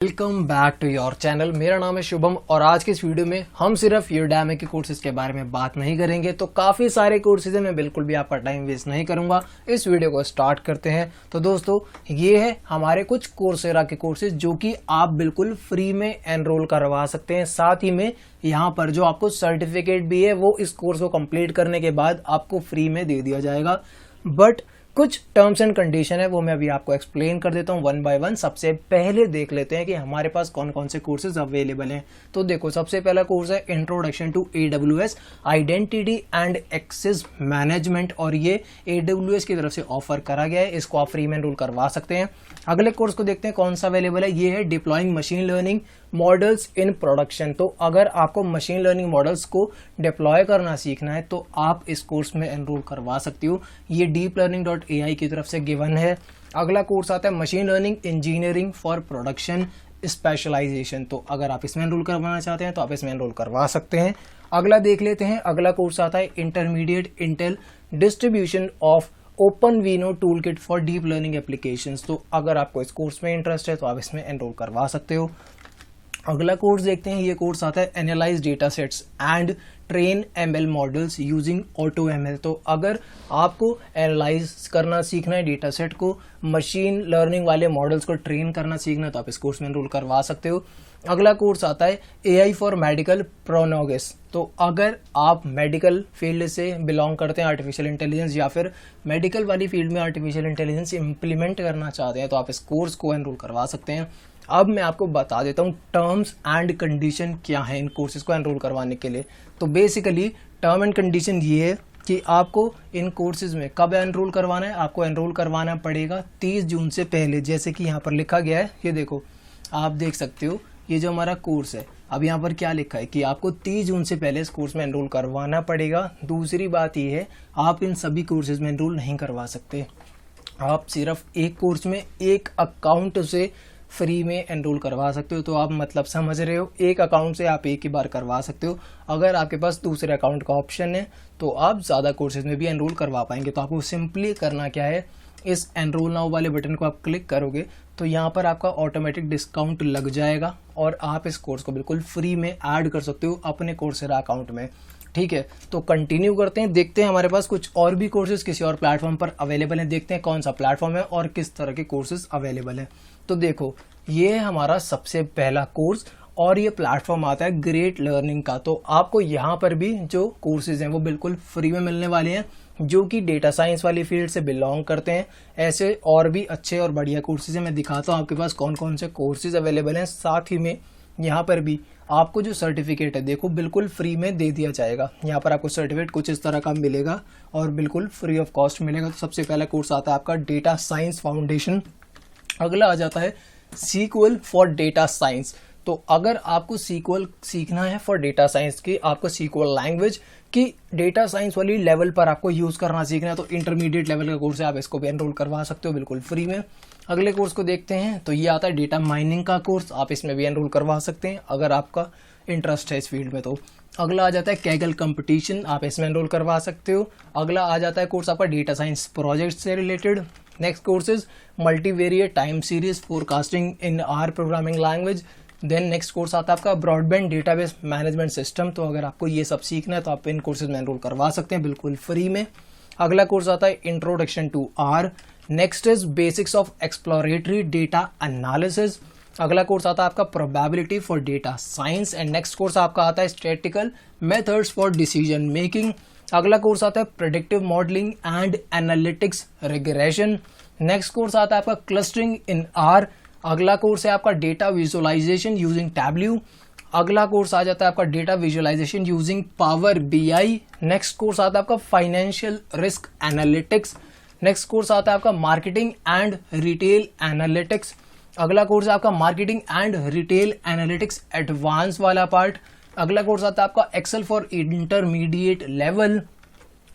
Welcome back to your channel. मेरा नाम है शुभम और आज की इस वीडियो में हम सिर्फ यूडेमी के कोर्सेज के बारे में बात नहीं करेंगे। तो काफ़ी सारे कोर्सेज हैं, मैं बिल्कुल भी आपका टाइम वेस्ट नहीं करूंगा। इस वीडियो को स्टार्ट करते हैं। तो दोस्तों, ये है हमारे कुछ कोर्सेरा के कोर्सेज जो कि आप बिल्कुल फ्री में एनरोल करवा सकते हैं। साथ ही में यहाँ पर जो आपको सर्टिफिकेट भी है वो इस कोर्स को कंप्लीट करने के बाद आपको फ्री में दे दिया जाएगा। बट कुछ टर्म्स एंड कंडीशन है, वो मैं अभी आपको एक्सप्लेन कर देता हूँ वन बाय वन। सबसे पहले देख लेते हैं कि हमारे पास कौन कौन से कोर्सेज अवेलेबल हैं। तो देखो, सबसे पहला कोर्स है introduction to AWS identity and access management, और ये AWS की तरफ से ऑफर करा गया है। इसको आप फ्री में एनरोल करवा सकते हैं। अगले कोर्स को देखते हैं कौन सा अवेलेबल है। ये है deploying machine learning models in production. तो अगर आपको मशीन लर्निंग मॉडल्स को डिप्लॉय करना सीखना है तो आप इस कोर्स में एनरोल करवा सकती हो। ये deeplearning.ai की तरफ से गिवन है। अगला कोर्स आता है machine learning engineering for production specialisation. तो अगर आप इसमें एनरोल करवाना चाहते हैं तो आप इसमें एनरोल करवा सकते हैं। अगला देख लेते हैं। अगला कोर्स आता है intermediate Intel distribution of OpenVINO tool kit for deep learning applications. तो अगर आपको इस कोर्स में इंटरेस्ट है तो आप इसमें एनरोल करवा सकते हो। अगला कोर्स देखते हैं। ये कोर्स आता है analyse data sets and train ML models using AutoML। तो अगर आपको एनालाइज करना सीखना है डेटा सेट को, मशीन लर्निंग वाले मॉडल्स को ट्रेन करना सीखना है तो आप इस कोर्स में एनरोल करवा सकते हो। अगला कोर्स आता है AI फॉर मेडिकल प्रोनोगिस। तो अगर आप मेडिकल फील्ड से बिलोंग करते हैं, आर्टिफिशियल इंटेलिजेंस या फिर मेडिकल वाली फील्ड में आर्टिफिशियल इंटेलिजेंस इंप्लीमेंट करना चाहते हैं तो आप इस कोर्स को एनरोल करवा सकते हैं। अब मैं आपको बता देता हूँ टर्म्स एंड कंडीशन क्या है इन कोर्सेज को एनरोल करवाने के लिए। तो बेसिकली टर्म एंड कंडीशन ये है कि आपको इन कोर्सेज में कब एनरोल करवाना है। आपको एनरोल करवाना पड़ेगा 30 जून से पहले, जैसे कि यहाँ पर लिखा गया है। ये देखो, आप देख सकते हो, ये जो हमारा कोर्स है, अब यहाँ पर क्या लिखा है कि आपको 30 जून से पहले इस कोर्स में एनरोल करवाना पड़ेगा। दूसरी बात ये है, आप इन सभी कोर्सेज में एनरोल नहीं करवा सकते। आप सिर्फ एक कोर्स में एक अकाउंट से फ्री में एनरोल करवा सकते हो। तो आप मतलब समझ रहे हो, एक अकाउंट से आप एक ही बार करवा सकते हो। अगर आपके पास दूसरे अकाउंट का ऑप्शन है तो आप ज़्यादा कोर्सेज में भी एनरोल करवा पाएंगे। तो आपको सिंपली करना क्या है, इस एनरोल नाउ वाले बटन को आप क्लिक करोगे तो यहाँ पर आपका ऑटोमेटिक डिस्काउंट लग जाएगा और आप इस कोर्स को बिल्कुल फ्री में ऐड कर सकते हो अपने कोर्सेरा अकाउंट में। ठीक है, तो कंटिन्यू करते हैं। देखते हैं हमारे पास कुछ और भी कोर्सेज किसी और प्लेटफॉर्म पर अवेलेबल हैं। देखते हैं कौन सा प्लेटफॉर्म है और किस तरह के कोर्सेज अवेलेबल हैं। तो देखो, ये है हमारा सबसे पहला कोर्स और ये प्लेटफॉर्म आता है ग्रेट लर्निंग का। तो आपको यहाँ पर भी जो कोर्सेज हैं वो बिल्कुल फ्री में मिलने वाले हैं, जो कि डेटा साइंस वाली फील्ड से बिलोंग करते हैं। ऐसे और भी अच्छे और बढ़िया कोर्सेज हैं। मैं दिखाता हूँ आपके पास कौन कौन से कोर्सेज अवेलेबल हैं। साथ ही में यहाँ पर भी आपको जो सर्टिफिकेट है, देखो, बिल्कुल फ्री में दे दिया जाएगा। यहाँ पर आपको सर्टिफिकेट कुछ इस तरह का मिलेगा और बिल्कुल फ्री ऑफ कॉस्ट मिलेगा। तो सबसे पहला कोर्स आता है आपका डेटा साइंस फाउंडेशन। अगला आ जाता है SQL फॉर डेटा साइंस। तो अगर आपको SQL सीखना है फॉर डेटा साइंस की, आपको SQL लैंग्वेज की डेटा साइंस वाली लेवल पर आपको यूज़ करना सीखना है तो इंटरमीडिएट लेवल का कोर्स है, आप इसको भी एनरोल करवा सकते हो बिल्कुल फ्री में। अगले कोर्स को देखते हैं। तो ये आता है डेटा माइनिंग का कोर्स, आप इसमें भी एनरोल करवा सकते हैं अगर आपका इंटरेस्ट है इस फील्ड में। तो अगला आ जाता है कैगल कंपटीशन, आप इसमें एनरोल करवा सकते हो। अगला आ जाता है कोर्स आपका डेटा साइंस प्रोजेक्ट से related. Next course is multivariate time series forecasting in R programming language. Then next course आता है आपका ब्रॉडबैंड डेटाबेस मैनेजमेंट सिस्टम। तो अगर आपको ये सब सीखना है तो आप इन कोर्सेज में एनरोल करवा सकते हैं बिल्कुल फ्री में। अगला कोर्स आता है introduction to R. Next is basics of exploratory data analysis. अगला कोर्स आता है आपका probability for data science and next course आपका आता है statistical methods for decision making. अगला कोर्स आता है predictive modelling and analytics regression. Next course आता है आपका क्लस्टरिंग इन आर। अगला कोर्स है आपका डेटा विजुअलाइजेशन यूजिंग टैब्ल्यू। अगला कोर्स आ जाता है आपका data visualisation using power BI। Next course आता है आपका financial risk analytics. Next course आता है आपका मार्केटिंग एंड रिटेल एनालिटिक्स। अगला कोर्स है आपका marketing and retail analytics advance वाला पार्ट। अगला कोर्स आता है आपका Excel for intermediate level.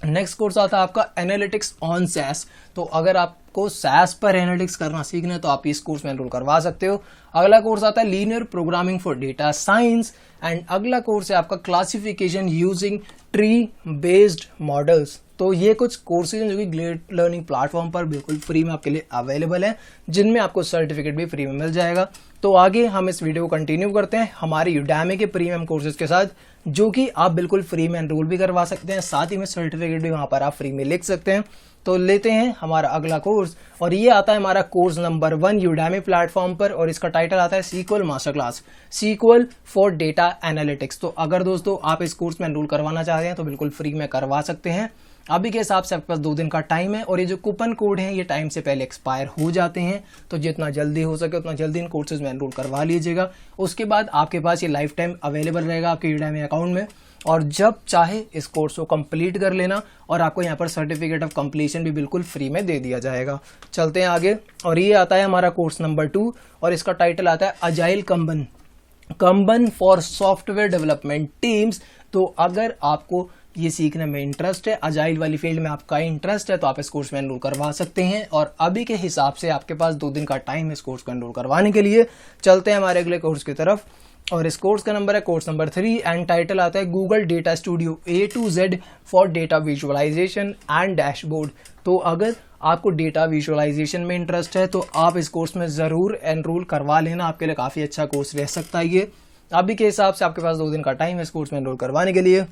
Next course आता है आपका एनालिटिक्स ऑन SaaS। तो अगर आपको SaaS पर एनालिटिक्स करना सीखना है तो आप इस कोर्स में एनरोल करवा सकते हो। अगला कोर्स आता है linear programming for data science and अगला कोर्स है आपका classification using tree based models. तो ये कुछ कोर्सेज हैं जो कि ग्रेट लर्निंग प्लेटफॉर्म पर बिल्कुल फ्री में आपके लिए अवेलेबल है, जिनमें आपको सर्टिफिकेट भी फ्री में मिल जाएगा। तो आगे हम इस वीडियो को कंटिन्यू करते हैं हमारे यूडेमी के प्रीमियम कोर्सेज के साथ, जो कि आप बिल्कुल फ्री में एनरोल भी करवा सकते हैं, साथ ही में सर्टिफिकेट भी वहां पर आप फ्री में लिख सकते हैं। तो लेते हैं हमारा अगला कोर्स, और ये आता है हमारा कोर्स नंबर 1 यूडेमी प्लेटफॉर्म पर, और इसका टाइटल आता है SQL master class, SQL for data analytics. तो अगर दोस्तों आप इस कोर्स में एनरोल करवाना चाहते हैं तो बिल्कुल फ्री में करवा सकते हैं। अभी के हिसाब से आपके पास 2 दिन का टाइम है, और ये जो कूपन कोड है ये टाइम से पहले एक्सपायर हो जाते हैं, तो जितना जल्दी हो सके उतना जल्दी इन कोर्सेज में एनरोल करवा लीजिएगा। उसके बाद आपके पास ये लाइफ टाइम अवेलेबल रहेगा आपके यूडेमी अकाउंट में, और जब चाहे इस कोर्स को कंप्लीट कर लेना, और आपको यहाँ पर सर्टिफिकेट ऑफ कंप्लीशन भी बिल्कुल फ्री में दे दिया जाएगा। चलते हैं आगे, और ये आता है हमारा कोर्स नंबर 2, और इसका टाइटल आता है agile कंबन for software development teams. तो अगर आपको ये सीखने में इंटरेस्ट है, अजाइल वाली फील्ड में आपका इंटरेस्ट है, तो आप इस कोर्स में एनरोल करवा सकते हैं। और अभी के हिसाब से आपके पास 2 दिन का टाइम है इस कोर्स को एनरोल करवाने के लिए। चलते हैं हमारे अगले कोर्स की तरफ, और इस कोर्स का नंबर है कोर्स नंबर 3, एंड टाइटल आता है Google data studio A to Z for data visualisation and dashboard. तो अगर आपको डेटा विजुअलाइजेशन में इंटरेस्ट है तो आप इस कोर्स में ज़रूर एनरोल करवा लेना, आपके लिए काफ़ी अच्छा कोर्स रह सकता है ये। अभी के हिसाब से आपके पास 2 दिन का टाइम है इस कोर्स में एनरोल करवाने के लिए।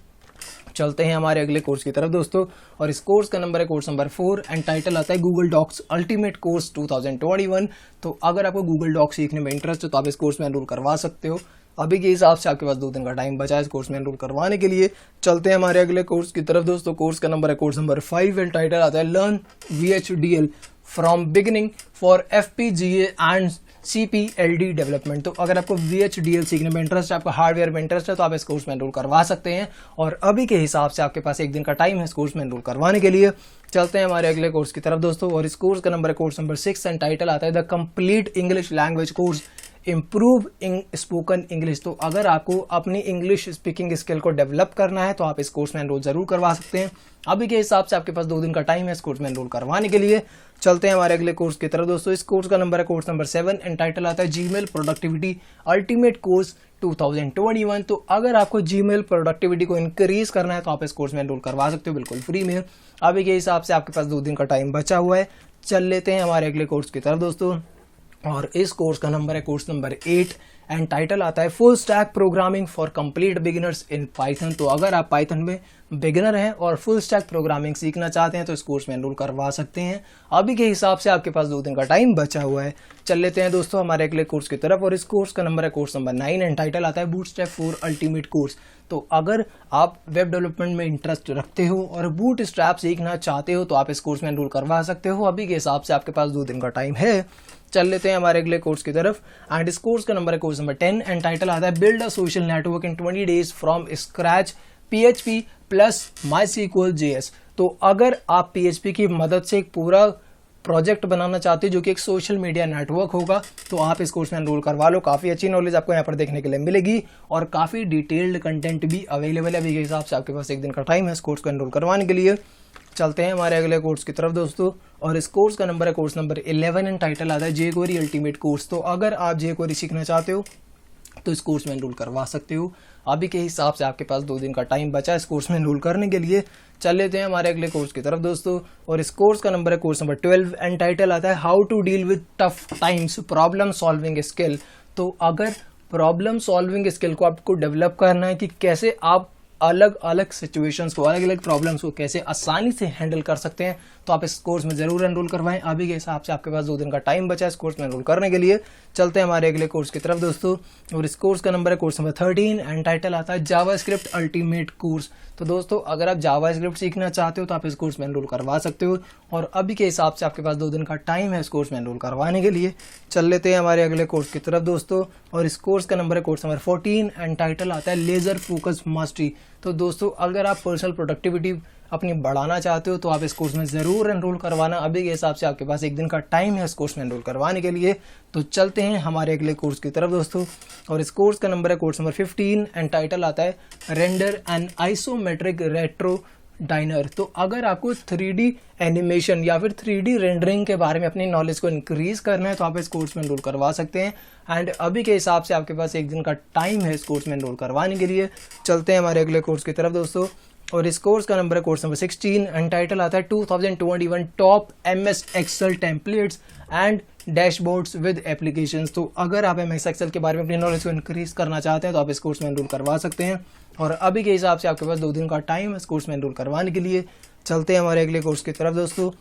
चलते हैं हमारे अगले कोर्स की तरफ दोस्तों, और इस कोर्स का नंबर है कोर्स नंबर 4, एंड टाइटल आता है गूगल डॉक्स अल्टीमेट कोर्स 2021। तो अगर आपको गूगल डॉक्स सीखने में इंटरेस्ट है तो आप इस कोर्स में एनरोल करवा सकते हो। अभी के हिसाब से आपके पास 2 दिन का टाइम बचा है इस कोर्स में एनरोल करवाने के लिए। चलते हैं हमारे अगले कोर्स की तरफ दोस्तों, कोर्स का नंबर है कोर्स नंबर 5, एंड टाइटल आता है learn VHDL from beginning for FPGA and CPLD development. तो अगर आपको VHDL सीखने में इंटरेस्ट है, आपको हार्डवेयर में इंटरेस्ट है, तो आप इस कोर्स में एनरोल करवा सकते हैं। और अभी के हिसाब से आपके पास 1 दिन का टाइम है इस कोर्स में एनरोल करवाने के लिए। चलते हैं हमारे अगले कोर्स की तरफ दोस्तों, और इस कोर्स का नंबर है कोर्स नंबर 6, एंड टाइटल आता है the complete English language course improve spoken English. तो अगर आपको अपनी इंग्लिश स्पीकिंग स्किल को डेवलप करना है तो आप इस कोर्स में एनरोल जरूर करवा सकते हैं। अभी के हिसाब से आपके पास 2 दिन का टाइम है इस कोर्स में एनरोल करवाने के लिए। चलते हैं हमारे अगले कोर्स की तरफ दोस्तों, इस कोर्स का नंबर है कोर्स नंबर 7, एंड टाइटल आता है जीमेल प्रोडक्टिविटी अल्टीमेट कोर्स 2021। तो अगर आपको जीमेल प्रोडक्टिविटी को इंक्रीज करना है तो आप इस कोर्स में एनरोल करवा सकते हो बिल्कुल फ्री में। अभी के हिसाब से आपके पास 2 दिन का टाइम बचा हुआ है। चल लेते हैं हमारे अगले कोर्स की तरफ दोस्तों, और इस कोर्स का नंबर है कोर्स नंबर 8, एंड टाइटल आता है full stack programming for complete beginners in Python. तो अगर आप पाइथन में बिगिनर हैं और फुल स्टैक प्रोग्रामिंग सीखना चाहते हैं तो इस कोर्स में एनरोल करवा सकते हैं। अभी के हिसाब से आपके पास 2 दिन का टाइम बचा हुआ है। चल लेते हैं दोस्तों हमारे अगले कोर्स की तरफ, और इस कोर्स का नंबर है कोर्स नंबर 9, एंड टाइटल आता है बूटस्ट्रैप 4 अल्टीमेट कोर्स। तो अगर आप वेब डेवलपमेंट में इंटरेस्ट रखते हो और बूटस्ट्रैप सीखना चाहते हो तो आप इस कोर्स में एनरोल करवा सकते हो। अभी के हिसाब से आपके पास 2 दिन का टाइम है। चल लेते हैं हमारे अगले कोर्स की तरफ, एंड इस कोर्स का नंबर है कोर्स नंबर 10, एंड टाइटल आता है build a social network in 20 days from scratch PHP plus MySQL JS। तो अगर आप PHP की मदद से एक पूरा प्रोजेक्ट बनाना चाहते हो जो कि एक सोशल मीडिया नेटवर्क होगा तो आप इस कोर्स में एनरोल करवा लो। काफ़ी अच्छी नॉलेज आपको यहाँ पर देखने के लिए मिलेगी, और काफ़ी डिटेल्ड कंटेंट भी अवेलेबल है। अभी के हिसाब से आपके पास 1 दिन का टाइम है इस कोर्स को एनरोल करवाने के लिए। चलते हैं हमारे अगले कोर्स की तरफ दोस्तों, और इस कोर्स का नंबर है कोर्स नंबर 11, एंड टाइटल आता है jQuery अल्टीमेट कोर्स। तो अगर आप jQuery सीखना चाहते हो तो इस कोर्स में एनरोल करवा सकते हो। अभी के हिसाब से आपके पास 2 दिन का टाइम बचा है इस कोर्स में एनरोल करने के लिए। चल लेते हैं हमारे अगले कोर्स की तरफ दोस्तों, और इस कोर्स का नंबर है कोर्स नंबर 12, एंड टाइटल आता है how to deal with tough times problem solving skill. तो अगर प्रॉब्लम सॉल्विंग स्किल को आपको डेवलप करना है कि कैसे आप अलग अलग सिचुएशंस को, अलग अलग प्रॉब्लम्स को कैसे आसानी से हैंडल कर सकते हैं, तो आप इस कोर्स में जरूर एनरोल करवाएं। अभी के हिसाब से आपके पास 2 दिन का टाइम बचा है इस कोर्स में एनरोल करने के लिए। चलते हैं हमारे अगले कोर्स की तरफ दोस्तों, और इस कोर्स का नंबर है कोर्स नंबर 13, एंड टाइटल आता है जावास्क्रिप्ट अल्टीमेट कोर्स। तो दोस्तों अगर आप जावास्क्रिप्ट सीखना चाहते हो तो आप इस कोर्स में एनरोल करवा सकते हो, और अभी के हिसाब से आपके पास 2 दिन का टाइम है इस कोर्स में एनरोल करवाने के लिए। चल लेते हैं हमारे अगले कोर्स की तरफ दोस्तों, और इस कोर्स का नंबर है कोर्स नंबर 14, एंड टाइटल आता है लेजर फोकस मास्टरी। तो दोस्तों अगर आप पर्सनल प्रोडक्टिविटी अपनी बढ़ाना चाहते हो तो आप इस कोर्स में ज़रूर एनरोल करवाना। अभी के हिसाब से आपके पास 1 दिन का टाइम है इस कोर्स में एनरोल करवाने के लिए। तो चलते हैं हमारे अगले कोर्स की तरफ दोस्तों, और इस कोर्स का नंबर है कोर्स नंबर 15, एंड टाइटल आता है render and isometric retro dinar. तो अगर आपको 3D एनिमेशन या फिर 3D रेंडरिंग के बारे में अपनी नॉलेज को इंक्रीज करना है तो आप इस कोर्स में एनरोल करवा सकते हैं। एंड अभी के हिसाब से आपके पास 1 दिन का टाइम है इस कोर्स में एनरोल करवाने के लिए। चलते हैं हमारे अगले कोर्स की तरफ दोस्तों, और इस कोर्स का नंबर है कोर्स नंबर 16 एंड टाइटल आता है 2021 top MS Excel templates and dashboards with applications. तो अगर आप MS एक्सेल के बारे में अपनी नॉलेज को इंक्रीज करना चाहते हैं तो आप इस कोर्स में एनरोल करवा सकते हैं। और अभी के हिसाब से आपके पास 2 दिन का टाइम है इस कोर्स में एनरोल करवाने के लिए। चलते हैं हमारे अगले कोर्स की तरफ दोस्तों,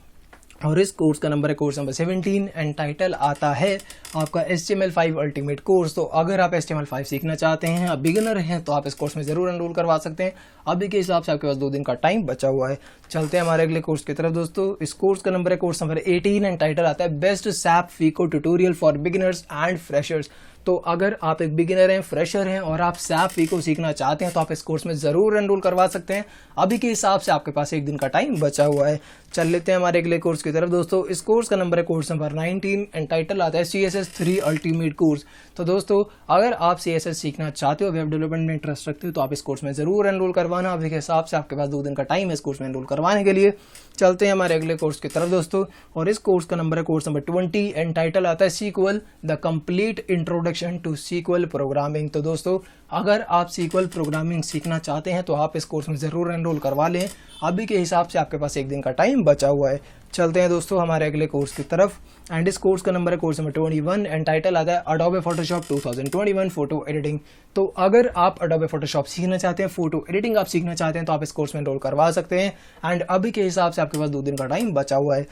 और इस कोर्स का नंबर है कोर्स नंबर 17 एंड टाइटल आता है आपका HTML5 अल्टीमेट कोर्स। तो अगर आप HTML5 सीखना चाहते हैं, आप बिगिनर हैं, तो आप इस कोर्स में ज़रूर एनरोल करवा सकते हैं। अभी के हिसाब से आपके पास 2 दिन का टाइम बचा हुआ है। चलते हैं हमारे अगले कोर्स की तरफ दोस्तों। इस कोर्स का नंबर है कोर्स नंबर 18 एंड टाइटल आता है best SAP FICO tutorial for beginners and freshers. तो अगर आप एक बिगिनर हैं, फ्रेशर हैं और आप SAP FICO सीखना चाहते हैं तो आप इस कोर्स में ज़रूर एनरोल करवा सकते हैं। अभी के हिसाब से आपके पास 1 दिन का टाइम बचा हुआ है। चल लेते हैं हमारे अगले कोर्स की तरफ दोस्तों। इस कोर्स का नंबर है कोर्स नंबर 19 एंड टाइटल आता है CSS3 अल्टीमेट कोर्स। तो दोस्तों अगर आप CSS सीखना चाहते हो, वेब डेवलपमेंट में इंटरेस्ट रखते हो, तो आप इस कोर्स में ज़रूर एनरोल करवाना। अभी के हिसाब से आपके पास 2 दिन का टाइम है इस कोर्स में एनरोल करवाने के लिए। चलते हैं हमारे अगले कोर्स की तरफ दोस्तों, और इस कोर्स का नंबर है कोर्स नंबर 20 एंड टाइटल आता है SQL the complete introduction to SQL programming. तो दोस्तों अगर आप SQL प्रोग्रामिंग सीखना चाहते हैं तो आप इस कोर्स में ज़रूर एनरोल करवा लें। अभी के हिसाब से आपके पास 1 दिन का टाइम बचा हुआ है। चलते हैं दोस्तों हमारे अगले कोर्स की तरफ, एंड इस कोर्स का नंबर है कोर्स नंबर 21 एंड टाइटल आता है अडोबे फोटोशॉप 2021 फोटो एडिटिंग। तो अगर आप अडोबे फोटोशॉप सीखना चाहते हैं, फोटो एडिटिंग आप सीखना चाहते हैं, तो आप इस कोर्स में एनरोल करवा सकते हैं। एंड अभी के हिसाब से आपके पास 2 दिन का टाइम बचा हुआ है।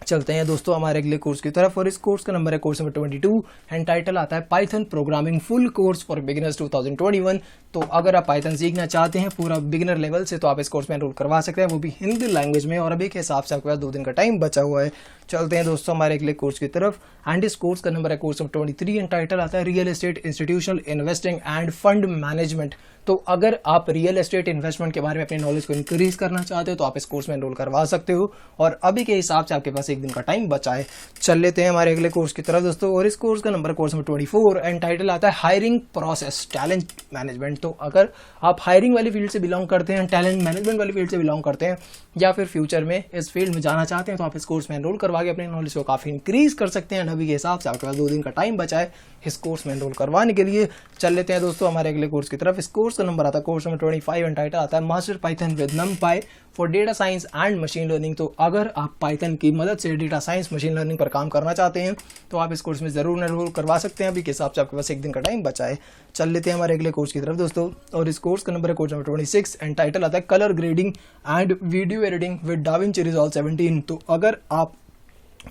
चलते हैं दोस्तों हमारे अगले कोर्स की तरफ, और इस कोर्स का नंबर है कोर्स नंबर 22 एंड टाइटल आता है Python programming full course for beginners 2021। तो अगर आप पाइथन सीखना चाहते हैं पूरा बिगिनर लेवल से, तो आप इस कोर्स में एनरोल करवा सकते हैं, वो भी हिंदी लैंग्वेज में। और अभी के हिसाब से आपके पास 2 दिन का टाइम बचा हुआ है। चलते हैं दोस्तों हमारे अगले कोर्स की तरफ, एंड इस कोर्स का नंबर है कोर्स नंबर 23 एंड टाइटल आता है real estate institutional investing end fund management. तो अगर आप रियल एस्टेट इन्वेस्टमेंट के बारे में अपनी नॉलेज को इंक्रीज करना चाहते हो तो आप इस कोर्स में एनरोल करवा सकते हो। और अभी के हिसाब से आपके पास 1 दिन का टाइम बचा है। चल लेते हैं हमारे अगले कोर्स की तरफ दोस्तों, और इस कोर्स का number course number 24 and title आता है हायरिंग प्रोसेस टैलेंट मैनेजमेंट। तो अगर आप हायरिंग वाली फील्ड से बिलोंग करते हैं, टैलेंट मैनेजमेंट वाली फील्ड से बिलोंग करते हैं, या फिर फ्यूचर में इस फील्ड में जाना चाहते हैं, तो आप इस कोर्स में एनरोल करवा के अपनी नॉलेज को काफ़ी इंक्रीज कर सकते हैं। अभी के हिसाब से आपके पास 2 दिन का टाइम बचा है इस कोर्स में एनरोल करवाने के लिए। चल लेते हैं दोस्तों हमारे अगले कोर्स की तरफ। इस कोर्स का नंबर आता है कोर्स नंबर 25 एंड टाइटल आता है master Python with NumPy for data science and machine learning. तो अगर आप पाइथन की मदद से डेटा साइंस मशीन लर्निंग पर काम करना चाहते हैं तो आप इस कोर्स में ज़रूर एनरोल करवा सकते हैं। अभी के हिसाब से आपके पास 1 दिन का टाइम बचा है। चल लेते हैं हमारे अगले कोर्स की तरफ दोस्तों, और इस कोर्स का नंबर है कोर्स नंबर 26 एंड टाइटल आता है colour grading and video editing with da Vinci resolve 17। तो अगर आप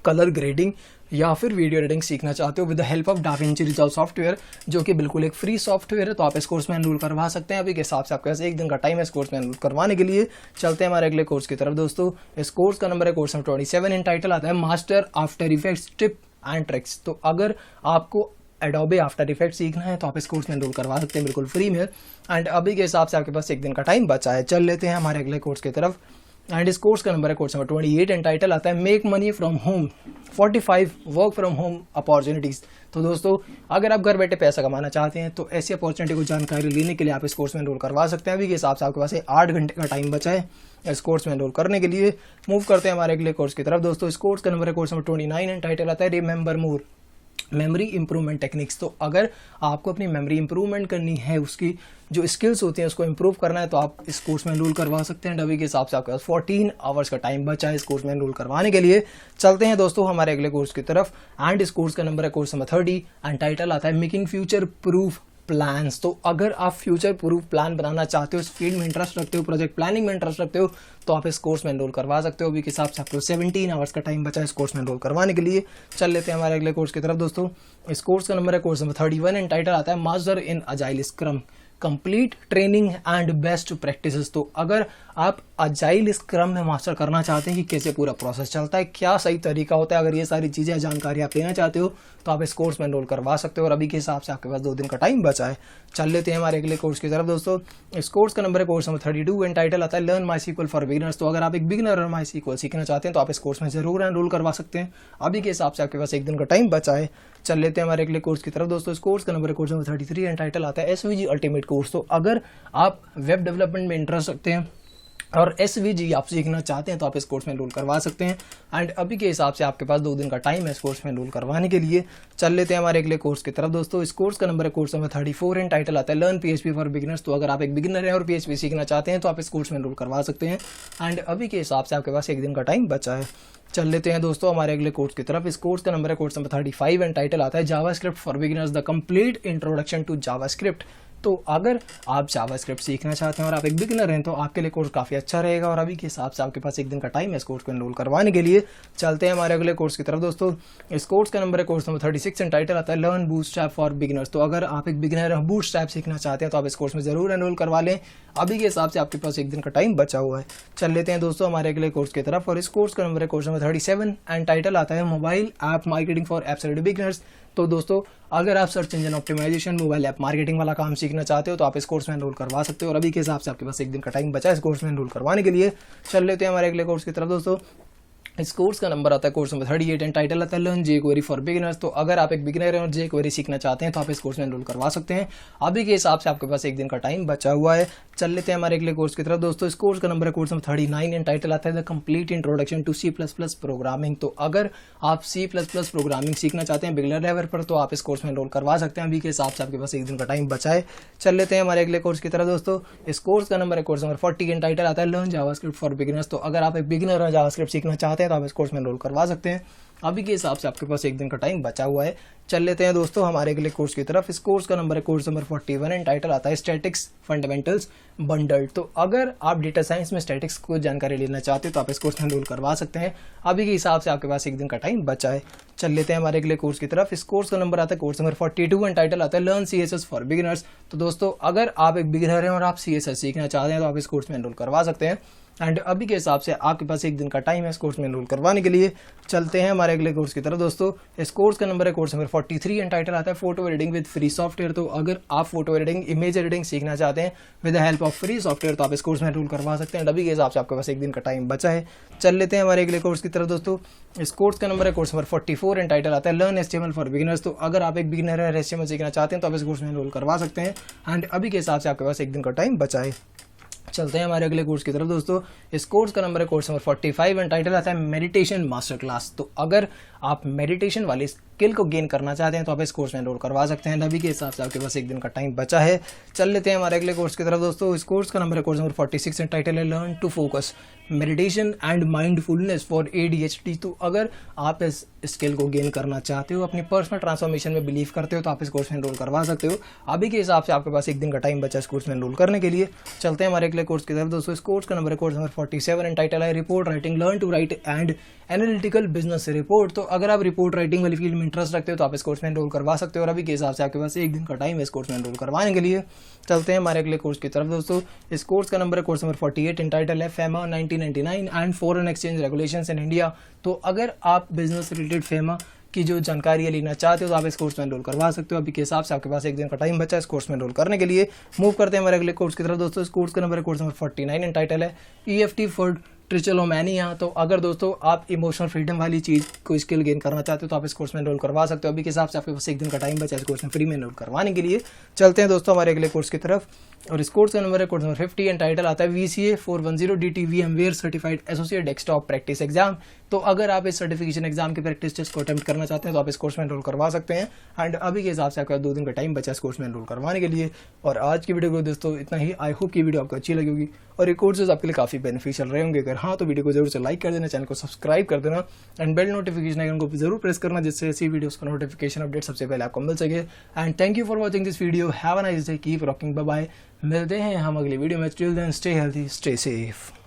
कलर ग्रेडिंग या फिर वीडियो एडिटिंग सीखना चाहते हो with the help of da Vinci resolve software, जो कि बिल्कुल एक फ्री सॉफ्टवेयर है, तो आप इस कोर्स में एनरोल करवा सकते हैं। अभी के हिसाब से आपके पास 1 दिन का टाइम है इस कोर्स में एनरोल करवाने के लिए। चलते हैं हमारे अगले कोर्स की तरफ दोस्तों। इस कोर्स का नंबर है कोर्स नंबर 27 एंड टाइटल आता है master after effects tip and tricks. तो अगर आपको एडोबे आफ्टर इफेक्ट सीखना है तो आप इस कोर्स में एनरोल करवा सकते हैं बिल्कुल फ्री में। एंड अभी के हिसाब से आपके पास 1 दिन का टाइम बचा है। चल लेते हैं हमारे अगले कोर्स की तरफ, एंड इस कोर्स का नंबर है कोर्स नंबर 28 एंड टाइटल आता है make money from home 45 work from home opportunities. तो दोस्तों अगर आप घर बैठे पैसा कमाना चाहते हैं तो ऐसी अपॉर्चुनिटी को जानकारी लेने के लिए आप इस कोर्स में एनरोल करवा सकते हैं। अभी के हिसाब से आपके पास 8 घंटे का टाइम बचा है इस कोर्स में एनरोल करने के लिए। मूव करते हैं हमारे अगले कोर्स की तरफ दोस्तों। इस कोर्स का नंबर है कोर्स नंबर 29 एंड टाइटल आता है रिमेंबर मोर मेमोरी इंप्रूवमेंट टेक्निक्स। तो अगर आपको अपनी मेमोरी इंप्रूवमेंट करनी है, उसकी जो स्किल्स होती हैं उसको इंप्रूव करना है, तो आप इस कोर्स में एनरोल करवा सकते हैं। अभी के हिसाब से आपके पास 14 आवर्स का टाइम बचा है इस कोर्स में एनरोल करवाने के लिए। चलते हैं दोस्तों हमारे अगले कोर्स की तरफ, एंड इस कोर्स का नंबर है कोर्स नंबर 30 एंड टाइटल आता है मेकिंग फ्यूचर प्रूफ प्लान्स। तो अगर आप फ्यूचर प्रूफ प्लान बनाना चाहते हो, इस फील्ड में इंटरेस्ट रखते हो, प्रोजेक्ट प्लानिंग में इंटरेस्ट रखते हो, तो आप इस कोर्स में एनरोल करवा सकते हो। अभी के हिसाब से आपको 17 आवर्स का टाइम बचा है इस कोर्स में एनरोल करवाने के लिए। चल लेते हैं हमारे अगले कोर्स की तरफ दोस्तों। इस कोर्स का नंबर है कोर्स नंबर 31 एंड टाइटल आता है master in agile scrum complete training and best practices. तो अगर आप अजाइल स्क्रम में मास्टर करना चाहते हैं कि कैसे पूरा प्रोसेस चलता है, क्या सही तरीका होता है, अगर ये सारी चीज़ें जानकारी आप लेना चाहते हो तो आप इस कोर्स में एनरोल करवा सकते हो। और अभी के हिसाब से आपके पास 2 दिन का टाइम बचा है। चल लेते हैं हमारे अगले कोर्स की तरफ दोस्तों। इस कोर्स का नंबर है कोर्स नंबर 32 एंड टाइटल आता है लर्न MySQL फॉर बिगिनर्स। तो अगर आप एक बिगिनर और MySQL सीखना चाहते हैं तो आप इस कोर्स में जरूर एनरोल करवा सकते हैं। अभी के हिसाब से आपके पास 1 दिन का टाइम बचा है। चल लेते हैं हमारे अगले कोर्स की तरफ दोस्तों। इस कोर्स का नंबर है कोर्स नंबर 33 एंड टाइटल आता है SVG अल्टीमेट कोर्स। तो अगर आप वेब डेवलपमेंट में इंटरेस्ट रखते हैं, और SVG आप सीखना चाहते हैं तो आप इस कोर्स में एनरोल करवा सकते हैं। एंड अभी के हिसाब से आपके पास 2 दिन का टाइम है इस कोर्स में एनरोल करवाने के लिए। चल लेते हैं हमारे अगले कोर्स की तरफ दोस्तों। इस कोर्स का नंबर है कोर्स नंबर 34 एंड टाइटल आता है लर्न PHP फॉर बिगिनर्स। तो अगर आप एक बिगिनर हैं और PHP सीखना चाहते हैं तो आप इस कोर्स में एनरोल करवा सकते हैं। एंड अभी के हिसाब से आपके पास 1 दिन का टाइम बचा है। चल लेते हैं दोस्तों हमारे अगले कोर्स की तरफ। इस कोर्स का नंबर है कोर्स नंबर 35 एंड टाइटल आता है JavaScript for beginners the complete introduction to JavaScript. तो अगर आप जावास्क्रिप्ट सीखना चाहते हैं और आप एक बिगिनर हैं तो आपके लिए कोर्स काफ़ी अच्छा रहेगा। और अभी के हिसाब से आपके पास 1 दिन का टाइम है इस कोर्स को एनरोल करवाने के लिए। चलते हैं हमारे अगले कोर्स की तरफ दोस्तों। इस कोर्स का नंबर है कोर्स नंबर 36 एंड टाइटल आता है लर्न बूटस्ट्रैप फॉर बिगिनर्स। तो अगर आप एक बिगिनर हैं बूटस्ट्रैप सीखना चाहते हैं तो आप इस कोर्स में ज़रूर एनरोल करवा लें। अभी के हिसाब से आपके पास 1 दिन का टाइम बचा हुआ है। चल लेते हैं दोस्तों हमारे अगले कोर्स की तरफ। और इस कोर्स का नंबर है कोर्स नंबर 37 एंड टाइटल आता है mobile app marketing for absolute beginners. तो दोस्तों अगर आप search engine optimisation mobile app marketing वाला काम सीखना चाहते हो तो आप इस कोर्स में एनरोल करवा सकते हो। और अभी के हिसाब से आपके पास 1 दिन का टाइम बचा है इस कोर्स में एनरोल करवाने के लिए। चल लेते हैं हमारे अगले कोर्स की तरफ दोस्तों। इस कोर्स का नंबर आता है कोर्स नंबर 38 एंड टाइटल आता है लर्न jQuery फॉर बिगिनर्स। तो अगर आप एक बिगिनर हैं और jQuery सीखना चाहते हैं तो आप इस कोर्स में एनरोल करवा सकते हैं। अभी के हिसाब से आपके पास 1 दिन का टाइम बचा हुआ है। चल लेते हैं हमारे अगले कोर्स की तरफ दोस्तों। इस कोर्स का नंबर है कोर्स नंबर 39 एंड टाइटल आता है the complete introduction to C++ programming. तो अगर आप C++ प्रोग्रामिंग सीखना चाहते हैं बिगिनर लेवल पर तो आप इस कोर्स में एनरोल करवा सकते हैं। अभी के हिसाब से आपके पास 1 दिन का टाइम बचा है। चल लेते हैं हमारे अगले कोर्स की तरफ दोस्तों। इस कोर्स का नंबर है कोर्स नंबर 40 एंड टाइटल आता है लर्न जावास्क्रिप्ट फॉर बिगिनर्स। तो अगर आप एक बिगिनर और जावास्क्रिप्ट सीखना चाहते हैं तो आप इस कोर्स में एनरोल करवा सकते हैं। अभी के हिसाब से आपके पास 1 दिन का टाइम बचा हुआ है। चल लेते हैं दोस्तों हमारे अगले कोर्स की तरफ। इस कोर्स का नंबर है कोर्स नंबर 41 एंड टाइटल आता है स्टैटिक्स फंडामेंटल्स बंडल्ड। तो अगर आप डेटा साइंस में स्टैटिक्स को जानकारी लेना चाहते हो तो आप इस कोर्स में एनरोल करवा सकते हैं। अभी के हिसाब से आपके पास 1 दिन का टाइम बचा है। चल लेते हैं हमारे अगले कोर्स की तरफ। इस कोर्स का नंबर आता है कोर्स नंबर 42 एंड टाइटल आता है लर्न CSS फॉर बिगिनर्स। तो दोस्तों अगर आप एक बिगिनर हैं और आप CSS सीखना चाहते हैं तो आप इस कोर्स में एनरोल करवा सकते हैं। एंड अभी के हिसाब से आपके पास 1 दिन का टाइम है इस कोर्स में एनरोल करवाने के लिए। चलते हैं हमारे अगले कोर्स की तरफ दोस्तों। इस कोर्स का नंबर है कोर्स नंबर 43 एंड टाइटल आता है photo editing with free software. तो अगर आप फोटो एडिटिंग इमेज एडिटिंग सीखना चाहते हैं with the help of free software तो आप इस कोर्स में एनरोल करवा सकते हैं। अभी के हिसाब से आपके पास 1 दिन का टाइम बचा है। चल लेते हैं हमारे अगले कोर्स की तरफ दोस्तों। इस कोर्स का नंबर है कोर्स नंबर 44 एंड टाइटल आता है लर्न HTML फॉर बिगिनर्स। तो अगर आप एक बिगिनर है HTML सीखना चाहते हैं तो आप इस कोर्स में एनरोल करवा सकते हैं। एंड अभी के हिसाब से आपके पास 1 दिन का टाइम बचा है। चलते हैं हमारे अगले कोर्स की तरफ दोस्तों। इस कोर्स का नंबर है कोर्स नंबर 45 एंड टाइटल आता है मेडिटेशन मास्टर क्लास। तो अगर आप मेडिटेशन वाली स्किल को गेन करना चाहते हैं तो आप इस कोर्स में एनरोल करवा सकते हैं। अभी के हिसाब से आपके पास 1 दिन का टाइम बचा है। चल लेते हैं हमारे अगले कोर्स की तरफ दोस्तों। इस कोर्स का नंबर है कोर्स नंबर 46 एंड टाइटल है learn to focus meditation and mindfulness for ADHD। तो अगर आप इस स्किल को गेन करना चाहते हो, अपनी पर्सनल ट्रांसफॉर्मेशन में बिलीव करते हो तो आप इस कोर्स में एनरोल करवा सकते हो। अभी के हिसाब से आपके पास 1 दिन का टाइम बचा इस कोर्स में एनरोल करने के लिए। चलते हैं हमारे अगले कोर्स की तरफ दोस्तों। इस कोर्स का नंबर है कोर्स नंबर 47 एंड टाइटल है report writing learn to write and analytical business report. तो अगर आप रिपोर्ट राइटिंग वाली फील्ड में इंटरेस्ट रखते हो तो आप इस कोर्स में एनरोल करवा सकते हो। और अभी के हिसाब से आपके पास 1 दिन का टाइम है इस कोर्स में एनरोल करवाने के लिए। चलते हैं हमारे अगले कोर्स की तरफ दोस्तों। इस कोर्स का नंबर है कोर्स नंबर 48 एंड टाइटल है FEMA 1999 and foreign exchange regulations in India. तो अगर आप बिजनेस रिलेटेड FEMA की जो जानकारी लेना चाहते हो तो आप इस कोर्स में एनरोल करवा सकते हो। अभी के हिसाब से आपके पास 1 दिन का टाइम बचा है इस कोर्स में एनरोल करने के लिए। मूव करते हैं हमारे अगले कोर्स की तरफ दोस्तों। इस कोर्स का नंबर है कोर्स नंबर 49 एंड टाइटल है EFT फॉर ट्रिचोलोमैनिया। तो अगर दोस्तों आप इमोशनल फ्रीडम वाली चीज़ को स्किल गेन करना चाहते हो तो आप इस कोर्स में एनरोल करवा सकते हो। अभी के हिसाब से आपके पास 1 दिन का टाइम बचा है इस कोर्स में फ्री में एनरोल करवाने के लिए। चलते हैं दोस्तों हमारे अगले कोर्स की तरफ। और इस कोर्स का नंबर है कोर्स नंबर 50 एंड टाइटल आता है VCA 410 DT VMware certified associate desktop practice exam. तो अगर आप इस सर्टिफिकेशन एग्जाम के प्रैक्टिस टेस्ट को अटेम्प्ट करना चाहते हैं तो आप इस कोर्स में एनरोल करवा सकते हैं। एंड अभी के हिसाब से आपका 2 दिन का टाइम बचा है इस कोर्स में एनरोल करवाने के लिए। और आज की वीडियो को दोस्तों इतना ही। आई होप की वीडियो आपको अच्छी लगी होगी और ये कोर्सेज आपके लिए काफ़ी बेनिफिशियल रहे होंगे। अगर हाँ तो वीडियो को जरूर से लाइक कर देना, चैनल को सब्सक्राइब कर देना एंड बेल नोटिफिकेशन आइकन को भी जरूर प्रेस करना जिससे ऐसी वीडियोस का नोटिफिकेशन अपडेट सबसे पहले आपको मिल सके। And thank you for watching this video. Have a nice day, keep rocking, bye bye. मिलते हैं हम अगली वीडियो में। Till then stay healthy, stay safe.